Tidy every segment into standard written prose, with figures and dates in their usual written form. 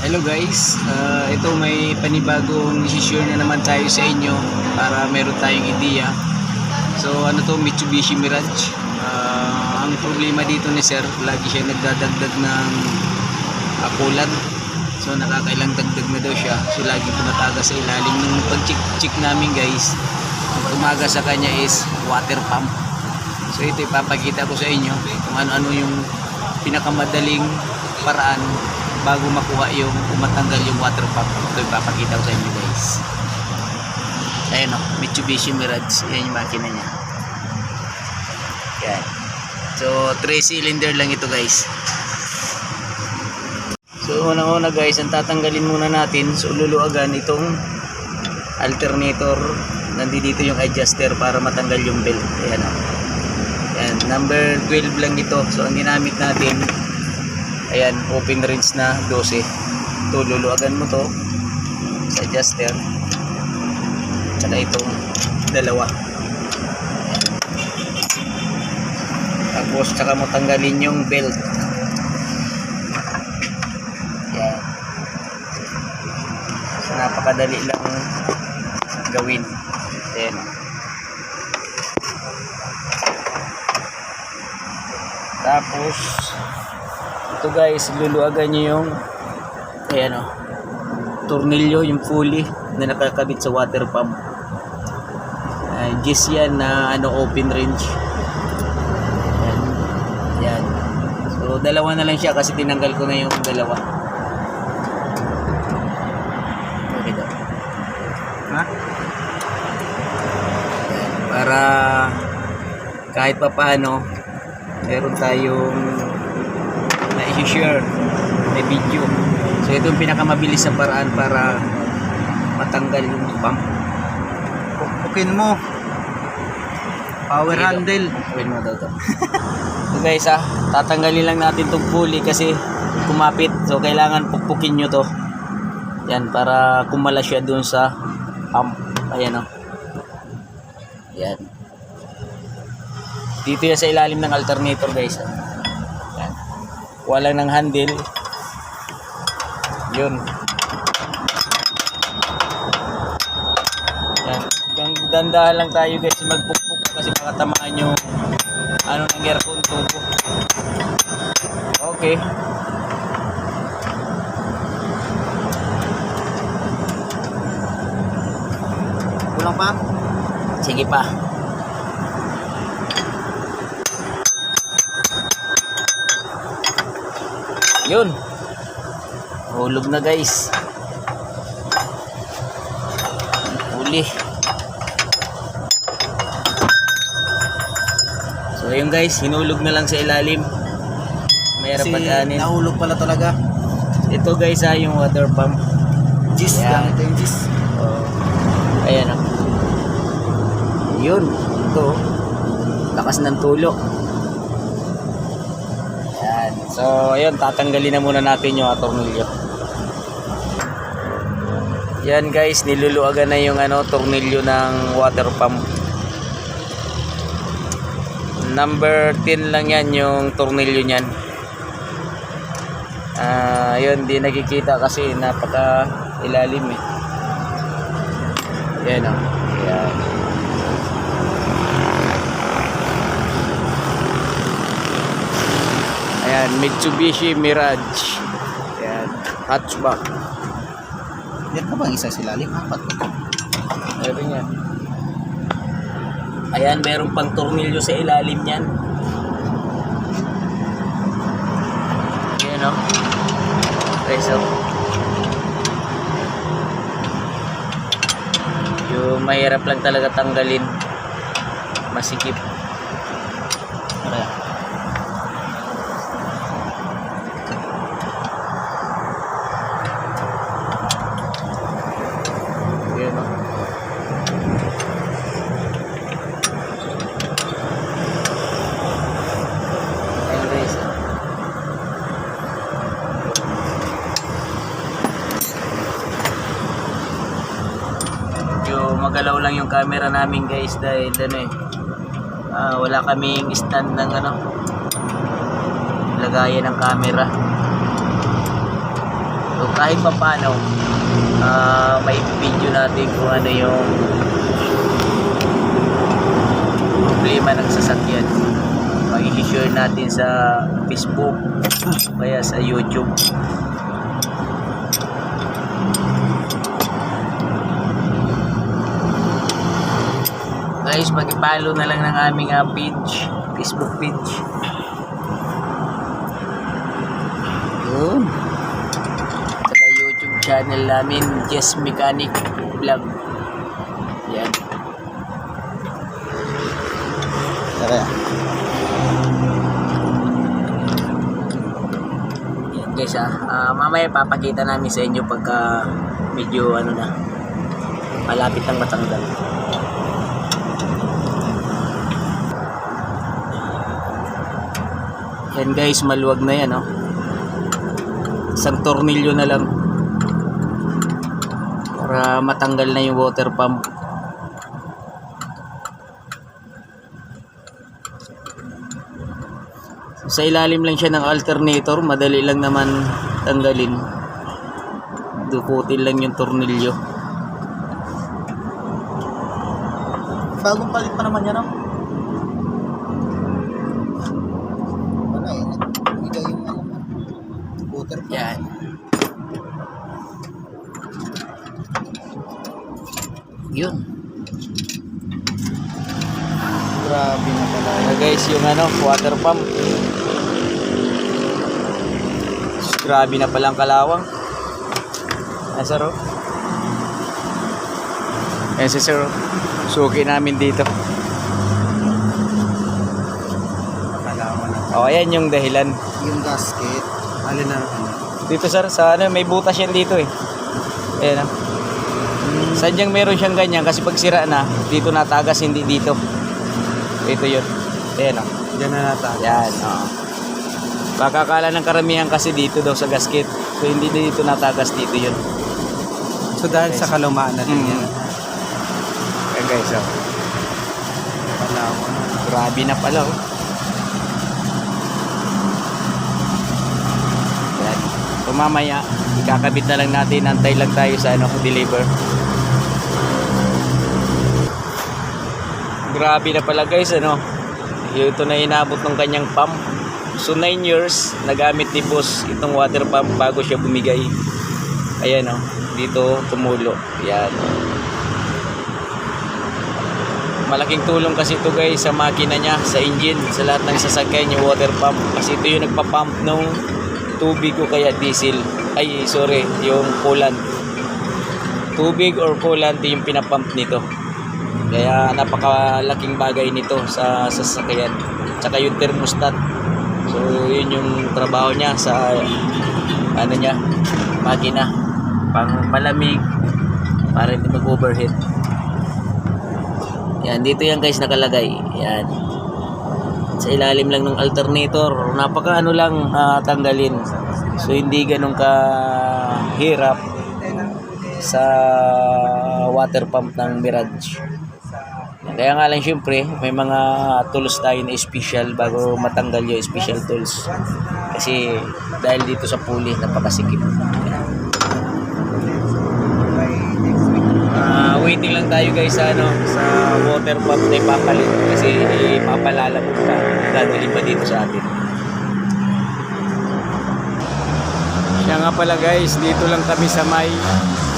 Hello guys, ito may panibagong isi-share na naman tayo sa inyo para meron tayong ideya. So ano to, Mitsubishi Mirage. Ang problema dito ni sir, lagi siya nagdadagdag ng kulad. So nakakailang dagdag na daw siya. So lagi tumataga sa ilalim. Nung pag-check namin guys, ang tumaga sa kanya is water pump. So ito ipapakita ko sa inyo kung ano-ano yung pinakamadaling paraan bago makuha yung matanggal yung water pump. Ito ipapakita ko sa inyo guys. Ayan o, Mitsubishi Mirage. Yan yung makina niya. Yan. So 3 cylinder lang ito guys. So unang-una guys, ang tatanggalin muna natin, so luluagan itong alternator. Nandito yung adjuster para matanggal yung belt. Ayan o. Ayan, number 12 lang ito. So ang ginamit natin, ayan, open range na 12. Ito, luluagan mo to sa adjuster. Tsaka itong dalawa. Ayan. Tapos tsaka mo tanggalin yung belt. Ayan. So napakadali lang gawin. Ayan. Tapos ito guys, luluagan nyo yung ayan o, tornilyo, yung pulley na nakakabit sa water pump. Gis yan na open range. Ayan. Ayan. So dalawa na lang siya kasi tinanggal ko na yung dalawa. Okay daw. Ha? Ayan. Para kahit pa paano meron tayong na-share na video. So ito yung pinakamabilis na paraan para matanggal yung pump. Pukin mo. Power handle. Pukin mo daw to. So guys tatanggalin lang natin itong pulley kasi kumapit. So kailangan pukpukin nyo to. Yan, para kumala siya dun sa pump. Ayan o. Yan. Dito yan sa ilalim ng alternator guys. Yan. Wala ng handle. Yun. Yan. Dandahan lang tayo guys magpukpuk kasi makatamaan yung ng aircon tubo. Okay. Kulang pa? Sige pa. Yun. Hulog na guys. Huli. So ayun guys, hinulog na lang sa ilalim. Mayroon pag-anin. Nahulog pala talaga. Ito guys yung water pump. Gis lang ito yung gis. Ayan o. Yun. Ito. Lakas ng tulo. Ayan. So ayun, tatanggalin na muna natin yung tornilyo. Yan guys, niluluagan na yung tornilyo ng water pump. Number 10 lang yan yung tornilyo nyan. Yun, di nakikita kasi napaka ilalim eh. Yan o. Yan. Ayan, Mitsubishi Mirage. Ayan, hatchback. Yan ka bang isa silalim? Apat ba? Meron yan. Ayan, meron pang tornilyo sa ilalim yan. Ayan o. Okay, so yung mahirap lang talaga tanggalin. Masikip. Ayan. Magalaw lang yung camera namin guys dahil wala kaming stand ng lagayan ng camera. So kahit pa paano, may video natin kung ano yung problema ng sasakyan. Mag-i-share natin sa Facebook kaya sa YouTube. Guys, mag-follow na lang ng aming page, Facebook page. Yun. Saka YouTube channel namin, Jess Mechanic Vlog. Yan. Tara. Yan guys mamaya papakita namin sa inyo pagka medyo ano na, malapit ng matanggal. Yan guys, maluwag na yan, oh. Isang tornilyo na lang para matanggal na yung water pump. Sa ilalim lang siya ng alternator, madali lang naman tanggalin. Dukutin lang yung tornilyo. Bagong palit pa naman yan, no? Wala eh. Ikaw yung water pump. Yan. Yun. Grabe na pala. Guys, yung water pump. Grabe na palang kalawang. Sir, oh. Ayan si sir, oh. Suki namin dito. Nakalawan na. O, ayan yung dahilan. Yung gasket. Alin na Dito sir, sa may butas yan dito eh. Ayan, oh. Sadyang meron siyang ganyan kasi pag sira na, dito natagas, hindi dito. Ito yun. Ayan, oh. Yan na natagas. Yan, oh. Baka akala ng karamihan kasi dito daw sa gasket. So hindi dito natagas, dito yun. So dahil sa kalumaan na din yan. Ayan guys, oh. Palawan. Grabe na pala, oh. Yan. So mamaya, ikakabit na lang natin. Antay lang tayo sa deliver. Grabe na pala guys, ito na inabot ng kanyang pump. So 9 years nagamit ni boss itong water pump bago siya bumigay. Ayan, dito tumulo. Yan. Malaking tulong kasi ito guys sa makina niya, sa engine, sa lahat ng sasakyan yung water pump. Kasi ito yung nagpa-pump ng tubig o kaya diesel. Ay, sorry, yung coolant. Tubig or coolant yung pinapump nito. Kaya napakalaking bagay nito sa sasakyan. Tsaka yung thermostat. So yun yung trabaho niya sa makina. Pang malamig para hindi mag-overheat. Yan, dito yan guys nakalagay. Yan. Sa ilalim lang ng alternator. Napaka lang tanggalin. So hindi ganun kahirap sa water pump ng Mirage. Kaya nga lang syempre may mga tools tayo na special bago matanggal yung special tools. Kasi dahil dito sa pulley napakasikip. Waiting lang tayo guys sa water pump na ipapalit kasi ipapalalabog pa. Dadali pa dito sa atin. Siya nga pala guys, dito lang kami sa may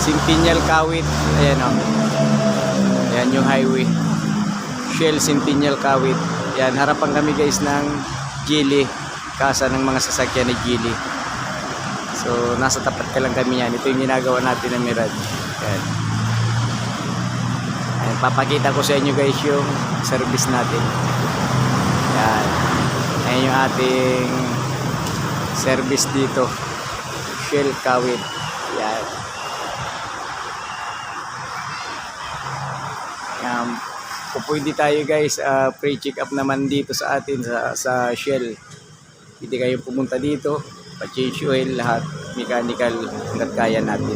Centennial Kawit. Ayan Ayan yung highway. Shell Centennial Kawit. Yan, harapan kami guys ng Geely, kasa ng mga sasakyan ni Geely. So nasa tapat ka lang kami yan. Ito yung ginagawa natin ng Mirage. Yan. Yan, papakita ko sa inyo guys yung service natin. Yan. Ayan yung ating service dito, Shell Kawit. Yan. Pupwede tayo guys, pre-check up naman dito sa atin sa Shell. Hindi kayo pumunta dito, pa-change oil, lahat mechanical hanggat kaya natin.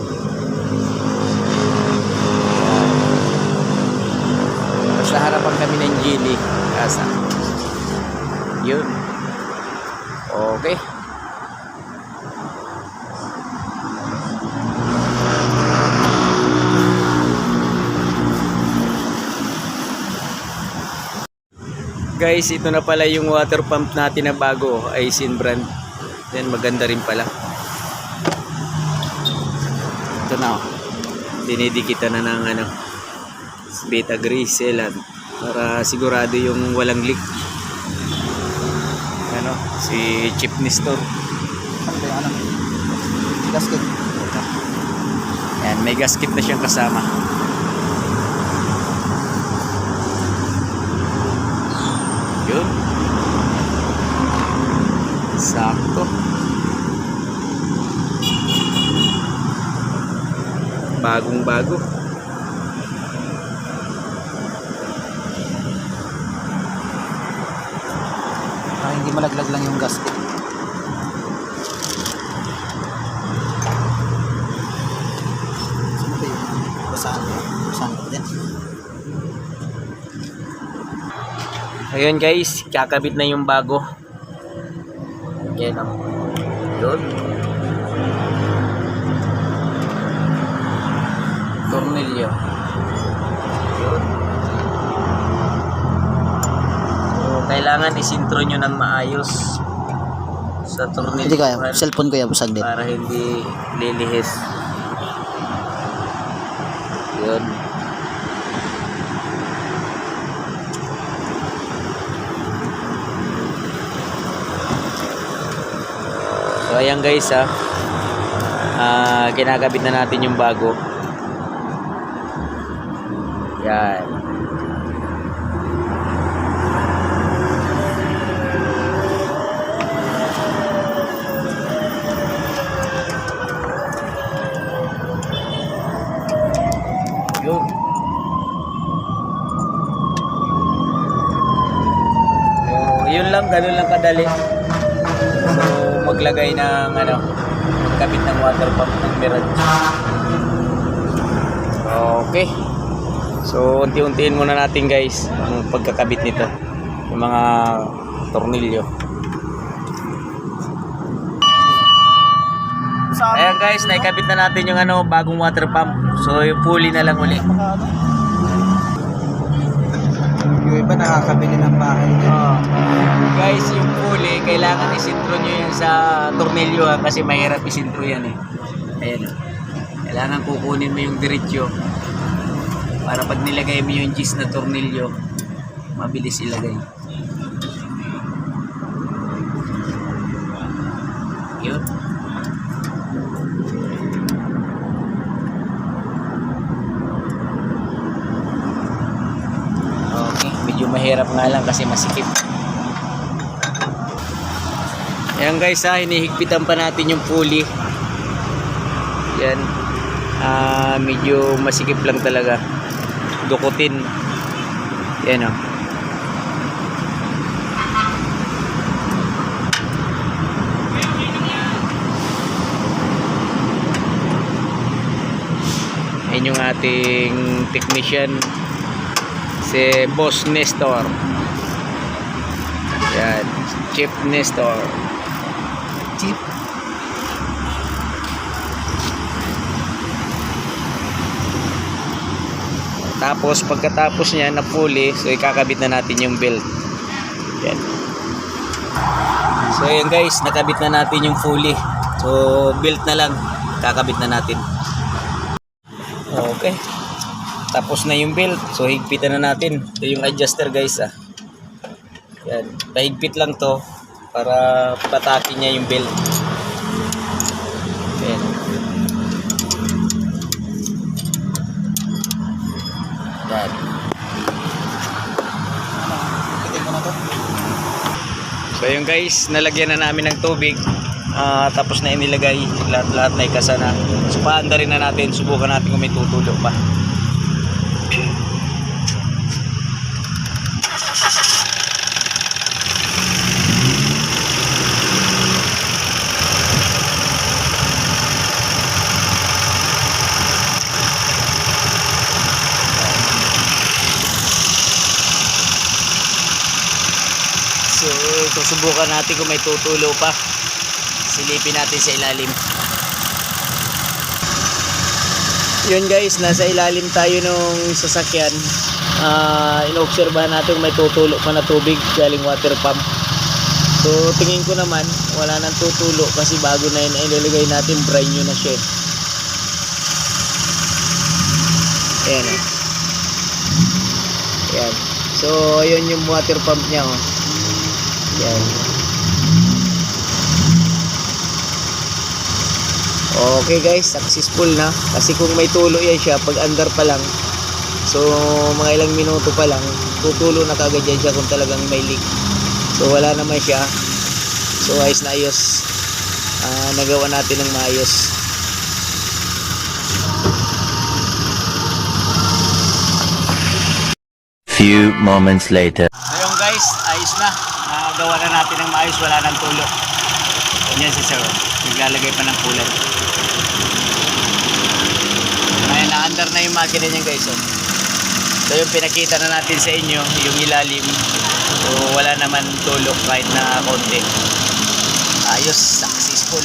Basta harapan kami ng Geely kasa. Yun. Okay. guys, ito na pala yung water pump natin na bago, Aisin brand. Yan, maganda rin pala. Ito na, oh. Dinidikitan na ng ano, beta grease sealant para sigurado yung walang leak. Ano, si Chip Nestor. Ano ba yung ano? Gasket. Yan, may gasket na siyang kasama. Yun. Sakto. Bagong bago. Para hindi malaglag lang yung gasket. Sino ba yung basahan? Basahan ko din. Ayun guys, kakabit na yung bago. Yan o. Yun. Tornilyo. Yun. So, kailangan isintro nyo ng maayos sa tornilyo. Hindi kaya. Cellphone ko yan, busag din. Para hindi lilihis. Yun. So ayan guys kinakabit na natin yung bago. Yan. Yun. So yun lang, ganun lang kadali. So maglagay ng ano, magkabit ng water pump ng Mirage. Okay. So unti-untiin muna natin guys ang pagkakabit nito, yung mga tornilyo. Ayan guys, naikabit na natin yung ano, bagong water pump. So yung pulley na lang uli. Yung iba nakakabili ng bahay niya. Guys, yung pulley, kailangan isintro nyo yan sa tornilyo kasi mahirap isintro yan eh. Ayan. Kailangan kukunin mo yung diretsyo para pag nilagay mo yung gis na tornilyo, mabilis ilagay. Yun. Okay, medyo mahirap nga lang kasi masikip. Ayan guys hinihigpitan pa natin yung pulley. Yan. Medyo masikip lang talaga. Dukutin. Yan o. Ayan yung ating technician, si Boss Nestor. Yan, Chip Nestor. Chip. Tapos pagkatapos niya na pulley, so ikakabit na natin yung belt. Yan. So ayan guys, nakabit na natin yung pulley. So belt na lang, kakabit na natin. Okay. Tapos na yung belt, so higpitan na natin. Ito yung adjuster guys Yan, pahigpit lang to para patakin niya yung belt. Yan. Yan. So yun guys, nalagyan na namin ng tubig. Tapos na inilagay, lahat-lahat na ikasa na. So paanda rin na natin, subukan natin kung may tutulo pa. So susubukan natin kung may tutulo pa. Silipin natin sa ilalim. Yun guys, nasa ilalim tayo nung sasakyan. Inoobserbahan natin may tutulo pa na tubig galing water pump. So tingin ko naman wala nang tutulo kasi bago na yun ilalagay natin, brand new na siya. Ayan o. Ayan. So ayun yung water pump niya o. Ayan. Okay guys, successful na. Kasi kung may tulo yan siya, pag andar pa lang, so mga ilang minuto pa lang, tutulo na kagad yan siya kung talagang may leak. So wala naman siya. So ayos na ayos. Nagawa natin ng maayos. Few moments later. Ayun guys, ayos na. Nagawa na natin ng maayos, wala nang tulo. Yan si sir, naglalagay pa ng kulay. Ngayon, na-under na yung makina niya guys. Oh. So yung pinakita na natin sa inyo, yung ilalim. So wala naman tulo kahit na konti. Ayos, successful.